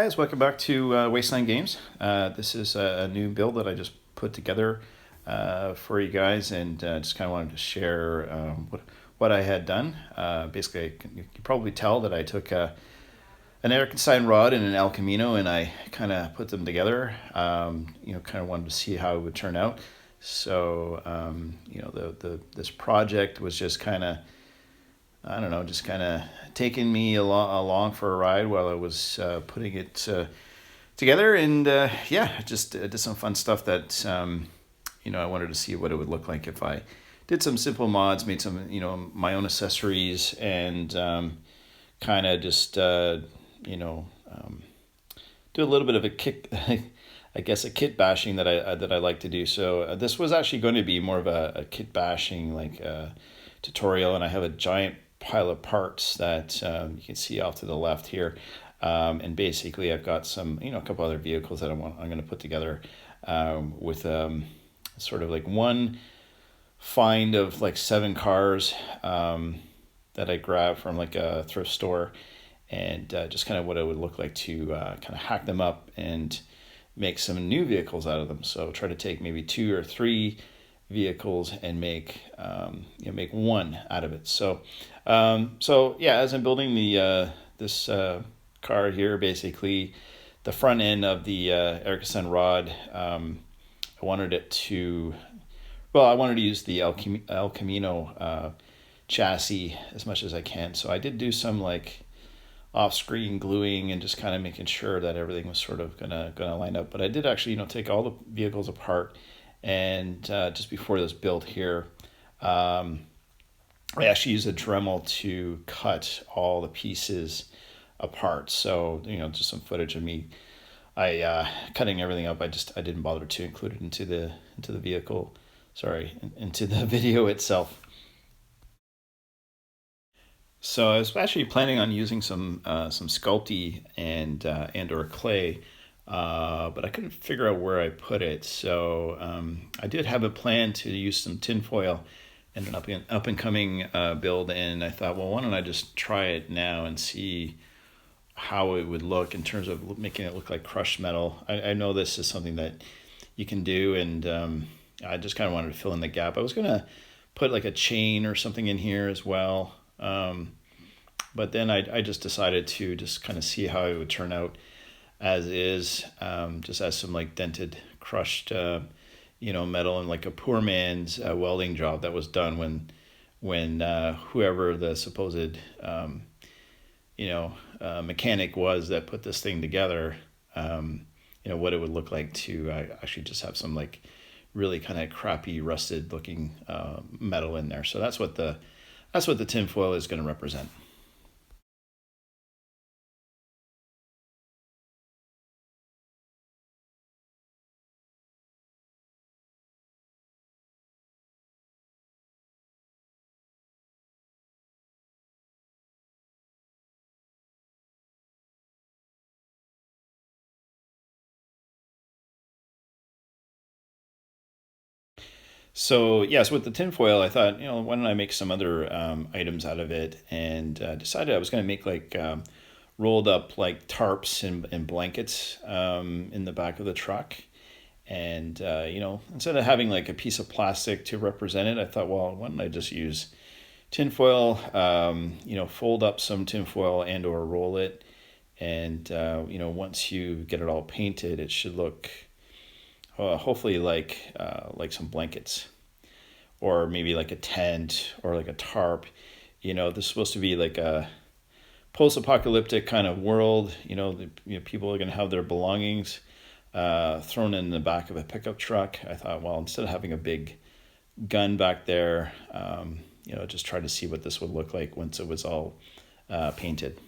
guys, welcome back to Wasteland Games. This is a new build that I just put together for you guys, and just kind of wanted to share what I had done. Basically, you can probably tell that I took an Erikenstein rod and an El Camino, and I kind of put them together. Kind of wanted to see how it would turn out. So, this project was just kind of, I don't know, just kind of taking me along for a ride while I was putting it together. And just did some fun stuff that, I wanted to see what it would look like if I did some simple mods, made some, my own accessories, and kind of just, do a little bit of a kick, I guess, a kit bashing that I like to do. So this was actually going to be more of a kit bashing tutorial, and I have a giant pile of parts that you can see off to the left here, and basically I've got some a couple other vehicles that I'm going to put together with sort of like one find of like 7 cars that I grabbed from like a thrift store, and just kind of what it would look like to kind of hack them up and make some new vehicles out of them. So try to take maybe 2 or 3 vehicles and make one out of it. So as I'm building the this car here, basically the front end of the Erikenstein rod, I wanted to use the El Camino chassis as much as I can. So I did do some like off-screen gluing and just kind of making sure that everything was sort of gonna line up. But I did actually take all the vehicles apart, and just before this build here, I actually used a Dremel to cut all the pieces apart. So just some footage of me cutting everything up. I didn't bother to include it into the vehicle, into the video itself. So I was actually planning on using some Sculpey and or clay, but I couldn't figure out where I put it. So I did have a plan to use some tinfoil in an up and coming build, and I thought, well, why don't I just try it now and see how it would look in terms of making it look like crushed metal. I know this is something that you can do, and I just kind of wanted to fill in the gap. I was gonna put like a chain or something in here as well. But then I just decided to just kind of see how it would turn out as is, just as some like dented, crushed, metal, and like a poor man's welding job that was done when whoever the supposed, mechanic was that put this thing together, what it would look like to actually just have some like really kind of crappy, rusted looking metal in there. So that's what the tinfoil is going to represent. So yes, with the tinfoil, I thought, why don't I make some other items out of it, and decided I was going to make like rolled up like tarps and blankets in the back of the truck. And instead of having like a piece of plastic to represent it, I thought, well, why don't I just use tinfoil? Fold up some tinfoil and or roll it, and once you get it all painted, it should look hopefully like some blankets, or maybe like a tent or like a tarp. This is supposed to be like a post-apocalyptic kind of world. People are going to have their belongings thrown in the back of a pickup truck. I thought, well, instead of having a big gun back there, just try to see what this would look like once it was all painted.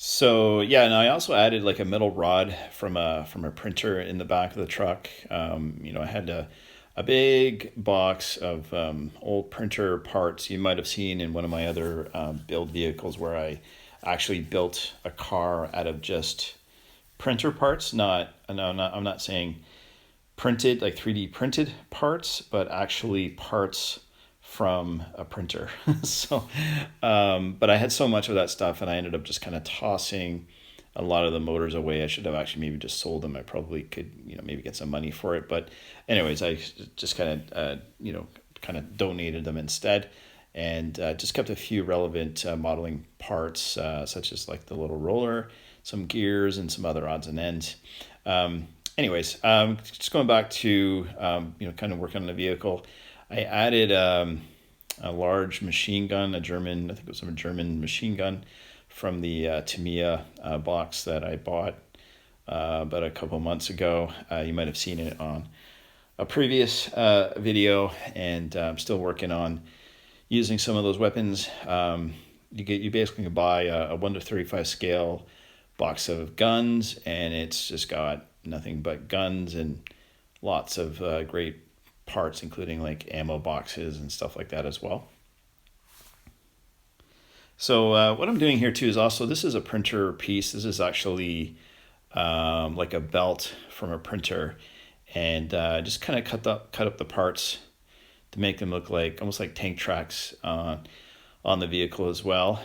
So yeah, and I also added like a metal rod from a printer in the back of the truck. I had a big box of old printer parts you might have seen in one of my other build vehicles where I actually built a car out of just printer parts. I'm not saying printed, like 3D printed parts, but actually parts from a printer. So, but I had so much of that stuff, and I ended up just kind of tossing a lot of the motors away. I should have actually maybe just sold them. I probably could, maybe get some money for it. But anyways, I just kind of, kind of donated them instead, and just kept a few relevant modeling parts, such as like the little roller, some gears, and some other odds and ends. Just going back to, kind of working on the vehicle, I added a large machine gun, I think it was a German machine gun from the Tamiya box that I bought about a couple months ago. You might have seen it on a previous video, and I'm still working on using some of those weapons. You basically buy a 1:35 scale box of guns, and it's just got nothing but guns and lots of great parts, including like ammo boxes and stuff like that as well. So what I'm doing here too is also, this is a printer piece. This is actually like a belt from a printer, and just kind of cut up the parts to make them look like almost like tank tracks on the vehicle as well.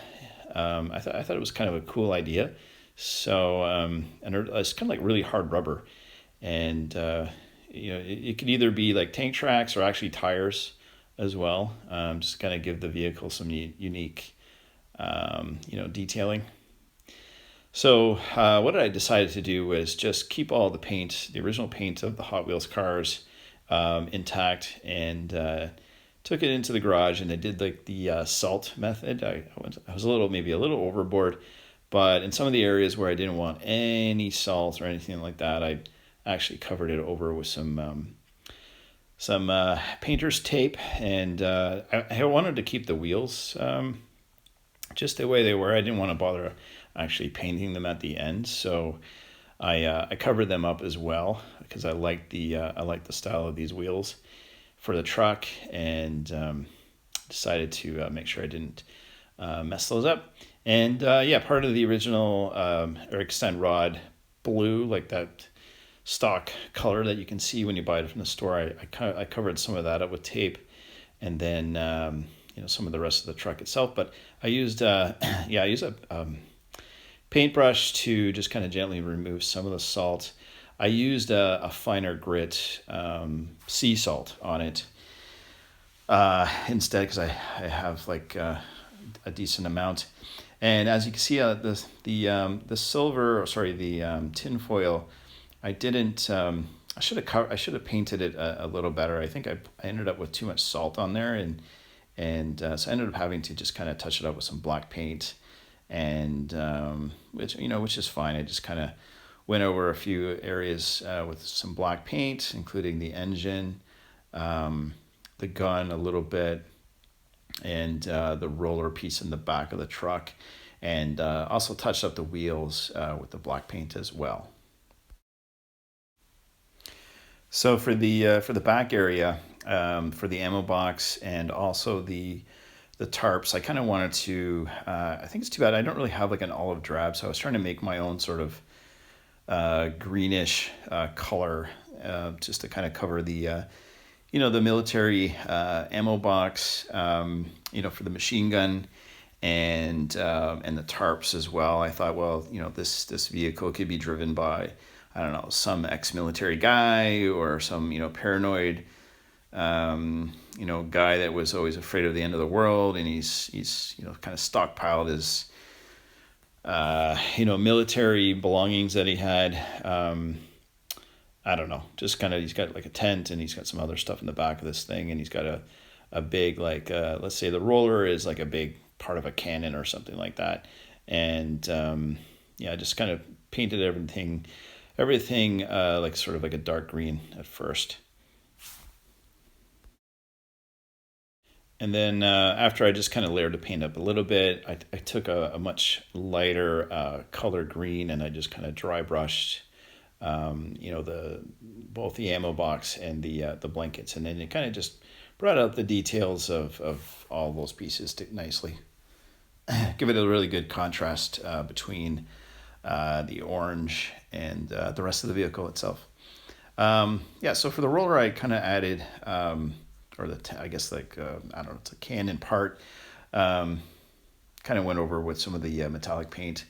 I thought it was kind of a cool idea. So and it's kind of like really hard rubber, and it could either be like tank tracks or actually tires as well. Just kind of give the vehicle some unique detailing. So what I decided to do was just keep all the paint, the original paint of the Hot Wheels cars intact, and took it into the garage, and I did like the salt method. I was maybe a little overboard, but in some of the areas where I didn't want any salt or anything like that, I actually covered it over with some painter's tape, and I wanted to keep the wheels just the way they were. I didn't want to bother actually painting them at the end, so I covered them up as well because I like the style of these wheels for the truck, and decided to make sure I didn't mess those up. And part of the original Erikenstein rod blue, like that stock color that you can see when you buy it from the store, I covered some of that up with tape, and then some of the rest of the truck itself. But I used a paintbrush to just kind of gently remove some of the salt. I used a finer grit sea salt on it instead, because I have like a decent amount. And as you can see, the silver, or sorry, the tin foil, I didn't. I should have painted it a little better. I think I ended up with too much salt on there, and so I ended up having to just kind of touch it up with some black paint, and which is fine. I just kind of went over a few areas with some black paint, including the engine, the gun a little bit, and the roller piece in the back of the truck, and also touched up the wheels with the black paint as well. So for the back area, for the ammo box and also the tarps, I kind of wanted to. I think it's too bad I don't really have like an olive drab, so I was trying to make my own sort of greenish color, just to kind of cover the the military ammo box, for the machine gun, and the tarps as well. I thought, well, this vehicle could be driven by, I don't know, some ex-military guy, or some paranoid guy that was always afraid of the end of the world, and he's kind of stockpiled his military belongings that he had. I don't know, just kind of, he's got like a tent, and he's got some other stuff in the back of this thing, and he's got a big, like, let's say the roller is like a big part of a cannon or something like that. And I just kind of painted everything like sort of like a dark green at first. And then after I just kind of layered the paint up a little bit, I took a much lighter color green, and I just kind of dry brushed the both the ammo box and the blankets, and then it kind of just brought out the details of all those pieces nicely. Give it a really good contrast between the orange and the rest of the vehicle itself. Yeah, so for the roller, I kind of added, or I guess I don't know, it's a Canon part. Um, Kind of went over with some of the metallic paint,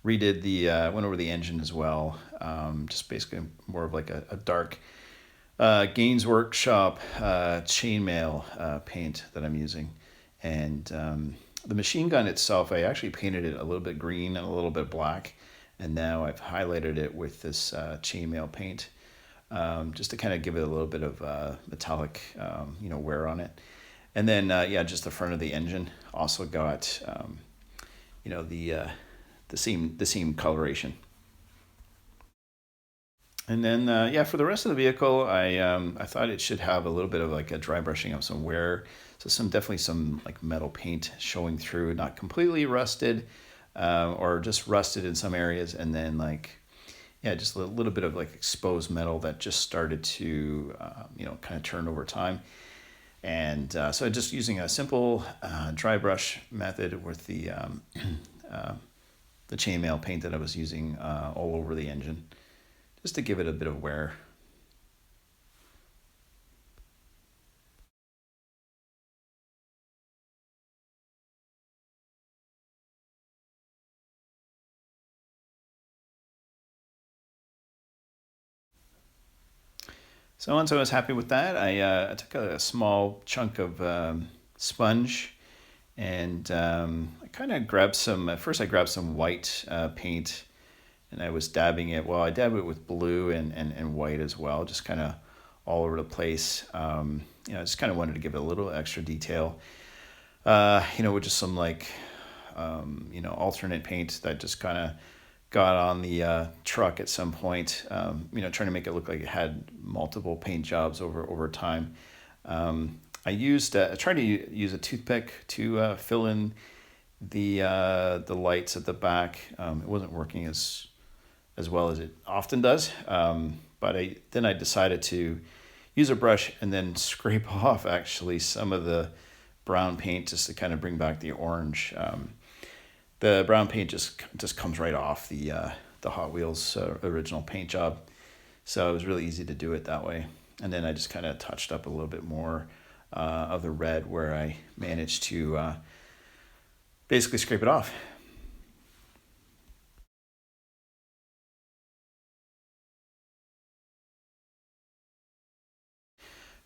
redid went over the engine as well. Just basically more of like a dark Gaines Workshop chainmail paint that I'm using. And the machine gun itself, I actually painted it a little bit green and a little bit black. And now I've highlighted it with this chainmail paint, just to kind of give it a little bit of metallic, wear on it. And then, just the front of the engine also got, the seam coloration. And then, for the rest of the vehicle, I thought it should have a little bit of like a dry brushing of some wear. So definitely some like metal paint showing through, not completely rusted, or just rusted in some areas. And then just a little bit of like exposed metal that just started to, kind of turn over time. And so just using a simple dry brush method with the chainmail paint that I was using all over the engine, just to give it a bit of wear. So once I was happy with that, I took a small chunk of sponge, and I kind of grabbed first I grabbed some white paint, and I was dabbing it. Well, I dabbed it with blue and white as well, just kind of all over the place. I just kind of wanted to give it a little extra detail, with just some alternate paint that just kind of got on the truck at some point, trying to make it look like it had multiple paint jobs over time. I tried to use a toothpick to fill in the lights at the back. It wasn't working as well as it often does, but I decided to use a brush and then scrape off actually some of the brown paint just to kind of bring back the orange. The brown paint just comes right off the Hot Wheels original paint job, so it was really easy to do it that way. And then I just kind of touched up a little bit more of the red where I managed to basically scrape it off.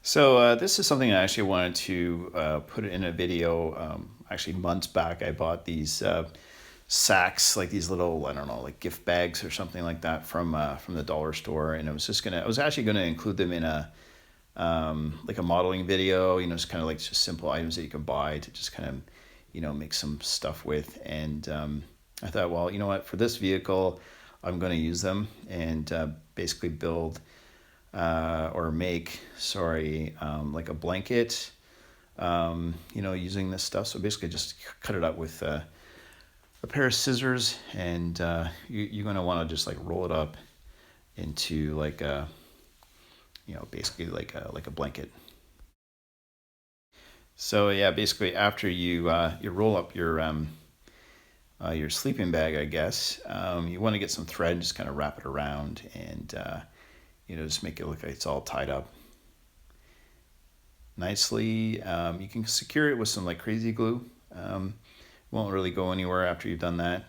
So this is something I actually wanted to put in a video. Actually, months back, I bought these sacks, like these little, I don't know, like gift bags or something like that from the dollar store, and I was actually gonna include them in a like a modeling video. Just kind of like just simple items that you can buy to just kind of make some stuff with. And I thought, well, you know what, for this vehicle, I'm going to use them and basically build or make, like a blanket, using this stuff. So basically just cut it up with a pair of scissors, and you're going to want to just like roll it up into like a, basically like a blanket. So yeah, basically after you roll up your sleeping bag, I guess, you want to get some thread, just kind of wrap it around, and just make it look like it's all tied up nicely. You can secure it with some like crazy glue. Won't really go anywhere after you've done that.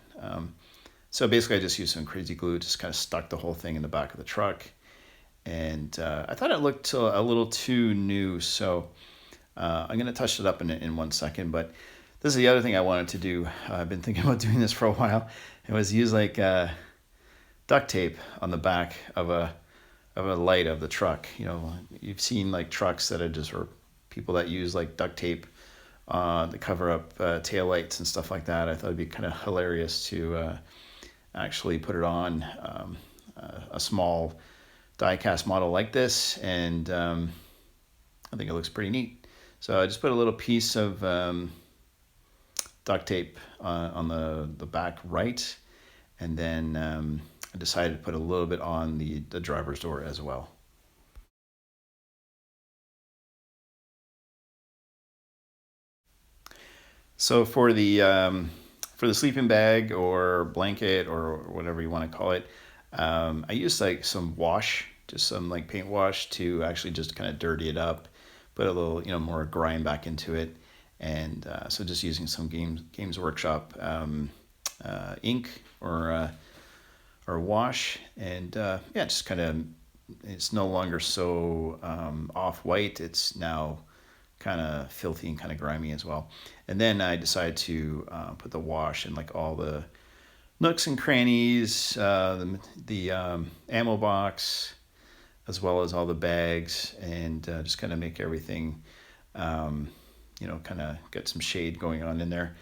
So basically I just used some crazy glue, just kind of stuck the whole thing in the back of the truck. And I thought it looked a little too new, so I'm going to touch it up in 1 second. But this is the other thing I wanted to do. I've been thinking about doing this for a while. It was use like duct tape on the back of a light of the truck. You've seen like trucks that are just, or people that use like duct tape to cover up tail lights and stuff like that. I thought it'd be kind of hilarious to actually put it on a small die-cast model like this, and I think it looks pretty neat. So I just put a little piece of duct tape on the back right, and then I decided to put a little bit on the driver's door as well. So for the sleeping bag or blanket or whatever you want to call it, I use like some wash, just some like paint wash to actually just kind of dirty it up, put a little more grime back into it, and so just using some Games Workshop ink or wash, and yeah, just kind of it's no longer so off white. It's now kind of filthy and kind of grimy as well. And then I decided to put the wash in like all the nooks and crannies, the ammo box, as well as all the bags, and just kind of make everything, kind of get some shade going on in there,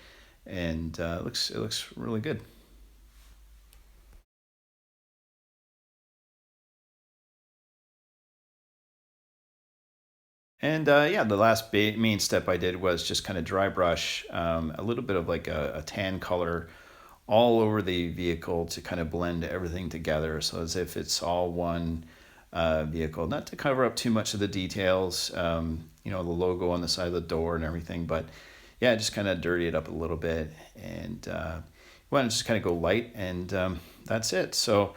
and it looks really good. And yeah, the last main step I did was just kind of dry brush a little bit of like a tan color all over the vehicle to kind of blend everything together, so as if it's all one vehicle. Not to cover up too much of the details, the logo on the side of the door and everything, but yeah, just kind of dirty it up a little bit, and want to just kind of go light, and that's it. So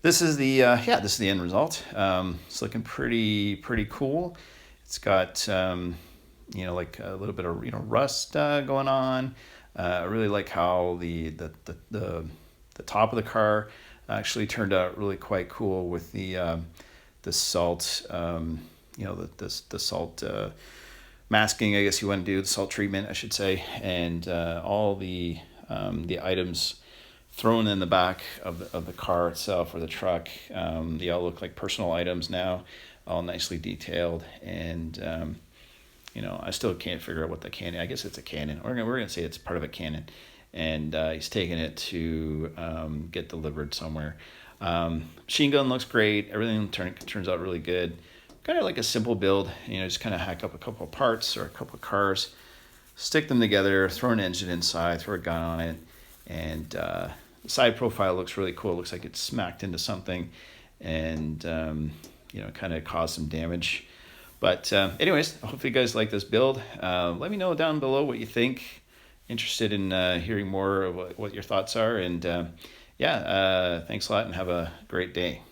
this is the end result. It's looking pretty cool. It's got like a little bit of rust going on. I really like how the top of the car actually turned out really quite cool with the salt, the salt masking, I guess you want to do, the salt treatment, I should say, and all the items thrown in the back of the car itself or the truck. They all look like personal items now, all nicely detailed, and I still can't figure out what the cannon. I guess it's a cannon. We're gonna say it's part of a cannon, and he's taking it to get delivered somewhere. Machine gun looks great. Everything turns out really good. Kind of like a simple build. Just kind of hack up a couple of parts or a couple of cars, stick them together, throw an engine inside, throw a gun on it, and the side profile looks really cool. It looks like it's smacked into something, and kind of caused some damage. But anyways, I hope you guys like this build. Let me know down below what you think. Interested in hearing more of what your thoughts are. And yeah, thanks a lot and have a great day.